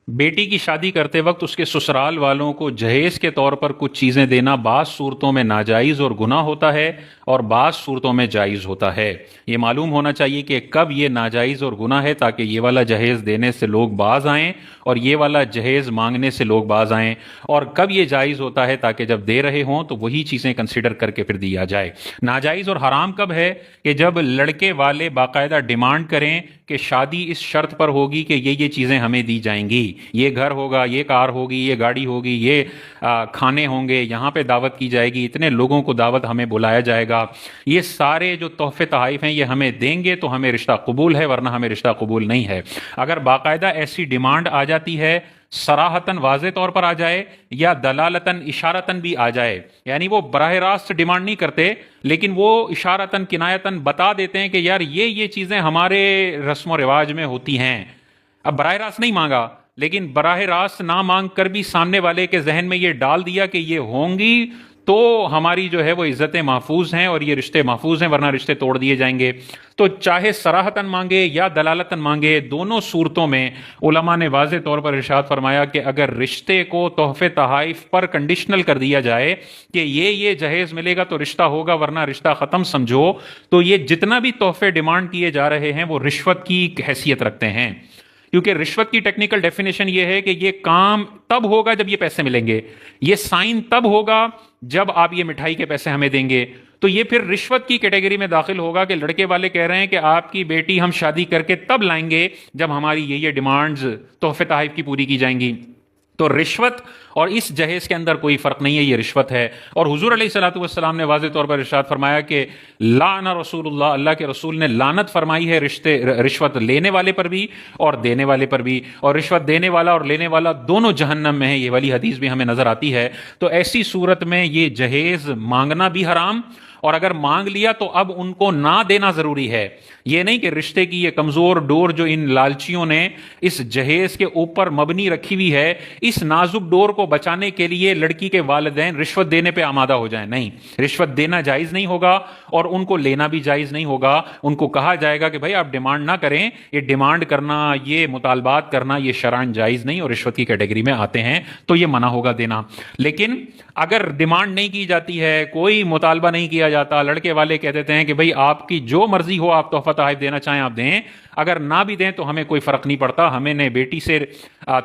بیٹی کی شادی کرتے وقت اس کے سسرال والوں کو جہیز کے طور پر کچھ چیزیں دینا بعض صورتوں میں ناجائز اور گناہ ہوتا ہے اور بعض صورتوں میں جائز ہوتا ہے۔ یہ معلوم ہونا چاہیے کہ کب یہ ناجائز اور گناہ ہے تاکہ یہ والا جہیز دینے سے لوگ باز آئیں اور یہ والا جہیز مانگنے سے لوگ باز آئیں، اور کب یہ جائز ہوتا ہے تاکہ جب دے رہے ہوں تو وہی چیزیں کنسیڈر کر کے پھر دیا جائے۔ ناجائز اور حرام کب ہے؟ کہ جب لڑکے والے باقاعدہ ڈیمانڈ کریں کہ شادی اس شرط پر ہوگی کہ یہ چیزیں ہمیں دی جائیں گی، یہ گھر ہوگا، یہ کار ہوگی، یہ گاڑی ہوگی، یہ کھانے ہوں گے، یہاں پہ دعوت کی جائے گی، اتنے لوگوں کو دعوت ہمیں بلایا جائے گا، یہ سارے جو تحفے تحائف ہیں یہ ہمیں دیں گے تو ہمیں رشتہ قبول ہے، ورنہ ہمیں رشتہ قبول نہیں ہے۔ اگر باقاعدہ ایسی ڈیمانڈ آ جاتی ہے، صراحتاً واضح طور پر آ جائے یا دلالتاً اشارتاً بھی آ جائے، یعنی وہ براہ راست ڈیمانڈ نہیں کرتے لیکن وہ اشارتاً کنایتاً بتا دیتے ہیں کہ یار یہ چیزیں ہمارے رسم و رواج میں ہوتی ہیں، اب براہ راست نہیں مانگا لیکن براہ راست نہ مانگ کر بھی سامنے والے کے ذہن میں یہ ڈال دیا کہ یہ ہوں گی تو ہماری جو ہے وہ عزتیں محفوظ ہیں اور یہ رشتے محفوظ ہیں، ورنہ رشتے توڑ دیے جائیں گے۔ تو چاہے صراحتاً مانگے یا دلالتاً مانگے، دونوں صورتوں میں علماء نے واضح طور پر ارشاد فرمایا کہ اگر رشتے کو تحفے تحائف پر کنڈیشنل کر دیا جائے کہ یہ جہیز ملے گا تو رشتہ ہوگا ورنہ رشتہ ختم سمجھو، تو یہ جتنا بھی تحفے ڈیمانڈ کیے جا رہے ہیں وہ رشوت کی حیثیت رکھتے ہیں، کیونکہ رشوت کی ٹیکنیکل ڈیفینیشن یہ ہے کہ یہ کام تب ہوگا جب یہ پیسے ملیں گے، یہ سائن تب ہوگا جب آپ یہ مٹھائی کے پیسے ہمیں دیں گے، تو یہ پھر رشوت کی کیٹیگری میں داخل ہوگا کہ لڑکے والے کہہ رہے ہیں کہ آپ کی بیٹی ہم شادی کر کے تب لائیں گے جب ہماری یہ ڈیمانڈز تحفے تحائف کی پوری کی جائیں گی۔ تو رشوت اور اس جہیز کے اندر کوئی فرق نہیں ہے، یہ رشوت ہے۔ اور حضور علیہ الصلوۃ والسلام نے واضح طور پر ارشاد فرمایا کہ لعن رسول اللہ، اللہ کے رسول نے لعنت فرمائی ہے رشوت لینے والے پر بھی اور دینے والے پر بھی، اور رشوت دینے والا اور لینے والا دونوں جہنم میں ہیں، یہ والی حدیث بھی ہمیں نظر آتی ہے۔ تو ایسی صورت میں یہ جہیز مانگنا بھی حرام، اور اگر مانگ لیا تو اب ان کو نہ دینا ضروری ہے۔ یہ نہیں کہ رشتے کی یہ کمزور ڈور جو ان لالچیوں نے اس جہیز کے اوپر مبنی رکھی ہوئی ہے، اس نازک ڈور کو بچانے کے لیے لڑکی کے والدین رشوت دینے پہ آمادہ ہو جائیں، نہیں، رشوت دینا جائز نہیں ہوگا اور ان کو لینا بھی جائز نہیں ہوگا۔ ان کو کہا جائے گا کہ بھائی آپ ڈیمانڈ نہ کریں، یہ ڈیمانڈ کرنا، یہ مطالبات کرنا یہ شرعاً جائز نہیں اور رشوت کی کیٹیگری میں آتے ہیں، تو یہ منع ہوگا دینا۔ لیکن اگر ڈیمانڈ نہیں کی جاتی ہے، کوئی مطالبہ نہیں کیا جاتا، لڑکے والے کہہ دیتے ہیں کہ بھئی آپ کی جو مرضی ہو، آپ تحفہ تحائف دینا چاہیں آپ دیں، اگر نہ بھی دیں تو ہمیں کوئی فرق نہیں پڑتا، ہمیں نے بیٹی سے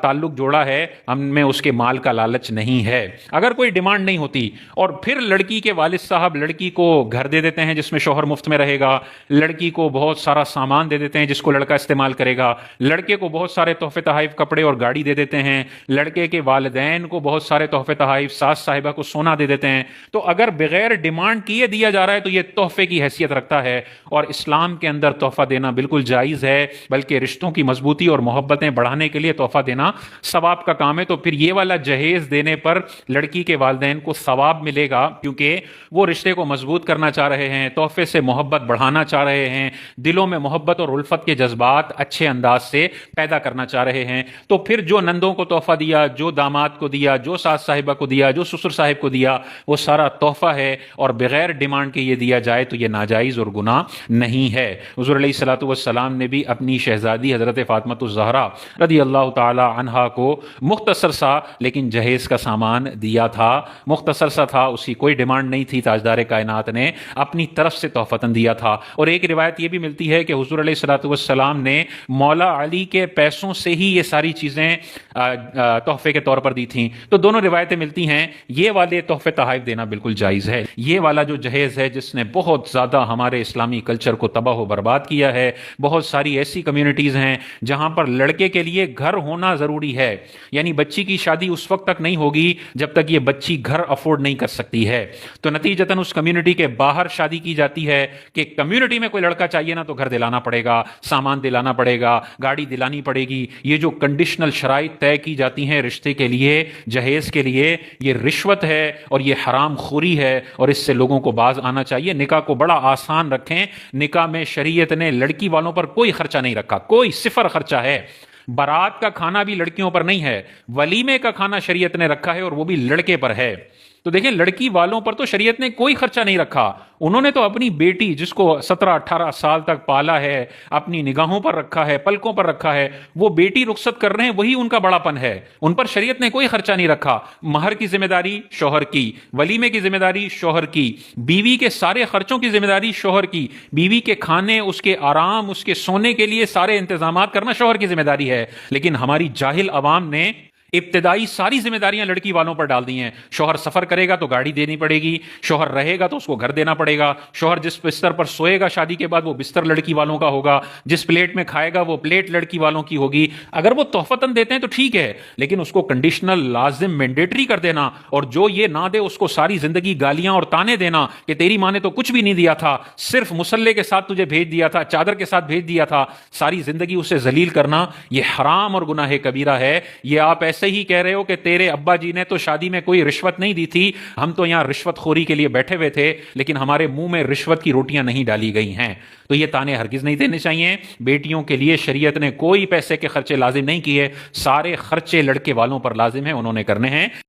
تعلق جوڑا ہے، ہم میں اس کے مال کا لالچ نہیں ہے۔ اگر کوئی ڈیمانڈ نہیں ہوتی اور پھر لڑکی کے والد صاحب لڑکی کو گھر دے دیتے ہیں جس میں شوہر مفت میں رہے گا، لڑکی کو بہت سارا سامان دے دیتے ہیں جس کو لڑکا استعمال کرے گا، لڑکے کو بہت سارے تحفے تحائف کپڑے اور گاڑی دے دیتے ہیں، لڑکے کے والدین کو بہت سارے تحفے تحائف، ساس صاحبہ کو سونا دے دیتے ہیں، تو اگر بغیر ڈیمانڈ کیے دیا جا رہا ہے تو یہ تحفے کی حیثیت رکھتا ہے، اور اسلام کے اندر تحفہ دینا بالکل جائز ہے، بلکہ رشتوں کی مضبوطی اور محبتیں بڑھانے کے لیے تحفہ دینا ثواب کا کام ہے۔ تو پھر یہ والا جہیز دینے پر لڑکی کے والدین کو ثواب ملے گا، کیونکہ وہ رشتے کو مضبوط کرنا چاہ رہے ہیں، تحفے سے محبت بڑھانا چاہ رہے ہیں، دلوں میں محبت اور الفت کے جذبات اچھے انداز سے پیدا کرنا چاہ رہے ہیں۔ تو پھر جو نندوں کو تحفہ دیا، جو داماد کو دیا، جو ساس صاحبہ کو دیا، جو سسر صاحب کو دیا، وہ سارا تحفہ ہے، اور بغیر ڈیمانڈ کے یہ دیا جائے تو یہ ناجائز اور گناہ نہیں ہے۔ حضور علیہ الصلوۃ والسلام نے بھی اپنی شہزادی حضرت فاطمہ الزہرا رضی اللہ تعالی عنہا کو مختصر سا لیکن جہیز کا سامان دیا تھا، مختصر سا تھا، اس کی کوئی ڈیمانڈ نہیں تھی، تاجدار کائنات نے اپنی طرف سے تحفتاً دیا تھا۔ اور ایک روایت یہ بھی ملتی ہے کہ حضور علیہ الصلوۃ والسلام نے مولا علی کے پیسوں سے ہی یہ ساری چیزیں تحفے کے طور پر دی تھیں۔ تو دونوں روایتیں ملتی ہیں، یہ والے تحفے تحائف دینا بالکل جائز ہے۔ یہ والا جو جہیز ہے جس نے بہت زیادہ ہمارے اسلامی کلچر کو تباہ و برباد کیا ہے، بہت ساری ایسی کمیونٹیز ہیں جہاں پر لڑکے کے لیے گھر ہونا ضروری ہے، یعنی بچی کی شادی اس وقت تک نہیں ہوگی جب تک یہ بچی گھر افورڈ نہیں کر سکتی ہے، تو نتیجتاً اس کمیونٹی کے باہر شادی کی جاتی ہے کہ کمیونٹی میں کوئی لڑکا چاہیے نا تو گھر دلانا پڑے گا، سامان دلانا پڑے گا، گاڑی دلانی پڑے گی۔ یہ جو کنڈیشنل شرائط طے کی جاتی ہیں رشتے کے لیے، جہیز کے لیے، یہ رشوت ہے اور یہ حرام خوری ہے، اور اس سے لوگوں کو باز آنا چاہیے۔ نکاح کو بڑا آسان رکھیں، نکاح میں شریعت نے لڑکی والوں پر کوئی خرچہ نہیں رکھا، کوئی صفر خرچہ ہے۔ بارات کا کھانا بھی لڑکیوں پر نہیں ہے، ولیمے کا کھانا شریعت نے رکھا ہے اور وہ بھی لڑکے پر ہے۔ تو دیکھیں لڑکی والوں پر تو شریعت نے کوئی خرچہ نہیں رکھا، انہوں نے تو اپنی بیٹی جس کو 17-18 سال تک پالا ہے، اپنی نگاہوں پر رکھا ہے، پلکوں پر رکھا ہے، وہ بیٹی رخصت کر رہے ہیں، وہی ان کا بڑا پن ہے، ان پر شریعت نے کوئی خرچہ نہیں رکھا۔ مہر کی ذمہ داری شوہر کی، ولیمے کی ذمہ داری شوہر کی، بیوی کے سارے خرچوں کی ذمہ داری شوہر کی، بیوی کے کھانے، اس کے آرام، اس کے سونے کے لیے سارے انتظامات کرنا شوہر کی ذمہ داری ہے۔ لیکن ہماری جاہل عوام نے ابتدائی ساری ذمہ داریاں لڑکی والوں پر ڈال دی ہیں۔ شوہر سفر کرے گا تو گاڑی دینی پڑے گی، شوہر رہے گا تو اس کو گھر دینا پڑے گا، شوہر جس بستر پر سوئے گا شادی کے بعد وہ بستر لڑکی والوں کا ہوگا، جس پلیٹ میں کھائے گا وہ پلیٹ لڑکی والوں کی ہوگی۔ اگر وہ تحفتاً دیتے ہیں تو ٹھیک ہے، لیکن اس کو کنڈیشنل، لازم، مینڈیٹری کر دینا، اور جو یہ نہ دے اس کو ساری زندگی گالیاں اور تانے دینا کہ تیری ماں نے تو کچھ بھی نہیں دیا تھا، صرف مسلح کے ساتھ تجھے بھیج دیا تھا، چادر کے ساتھ بھیج دیا تھا، ساری زندگی اسے ذلیل کرنا، یہ حرام اور گناہ کبیرہ ہے۔ یہ آپ ایسے ہی کہہ رہے ہو کہ تیرے ابا جی نے تو شادی میں کوئی رشوت نہیں دی تھی، ہم تو یہاں رشوت خوری کے لیے بیٹھے ہوئے تھے، لیکن ہمارے منہ میں رشوت کی روٹیاں نہیں ڈالی گئی ہیں۔ تو یہ تانے ہرگز نہیں دینے چاہیے۔ بیٹیوں کے لیے شریعت نے کوئی پیسے کے خرچے لازم نہیں کیے، سارے خرچے لڑکے والوں پر لازم ہیں، انہوں نے کرنے ہیں۔